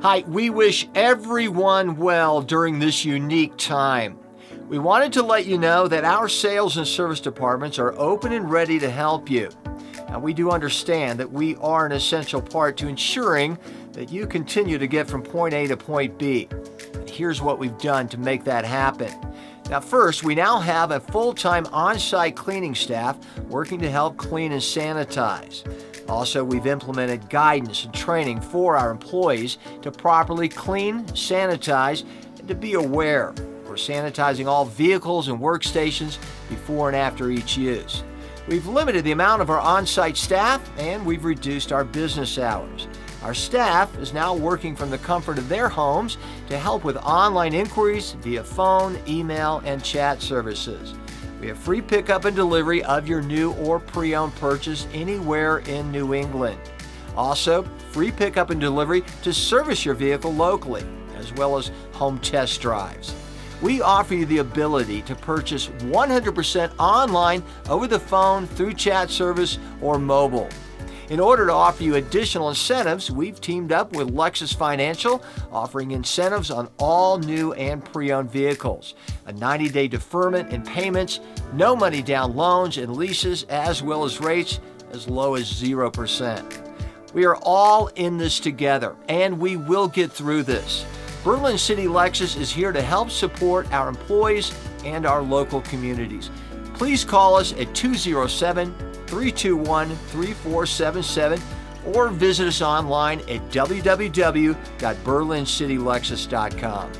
Hi, we wish everyone well during this unique time. We wanted to let you know that our sales and service departments are open and ready to help you. Now, we do understand that we are an essential part to ensuring that you continue to get from point A to point B. And here's what we've done to make that happen. Now, first, we now have a full-time on-site cleaning staff working to help clean and sanitize. Also, we've implemented guidance and training for our employees to properly clean, sanitize, and to be aware. We're sanitizing all vehicles and workstations before and after each use. We've limited the amount of our on-site staff, and we've reduced our business hours. Our staff is now working from the comfort of their homes to help with online inquiries via phone, email, and chat services. We have free pickup and delivery of your new or pre-owned purchase anywhere in New England. Also, free pickup and delivery to service your vehicle locally, as well as home test drives. We offer you the ability to purchase 100% online, over the phone, through chat service, or mobile. In order to offer you additional incentives, we've teamed up with Lexus Financial, offering incentives on all new and pre-owned vehicles, a 90-day deferment in payments, no money down loans and leases, as well as rates as low as 0%. We are all in this together, and we will get through this. Berlin City Lexus is here to help support our employees and our local communities. Please call us at 207-321-3477 or visit us online at www.berlincitylexus.com.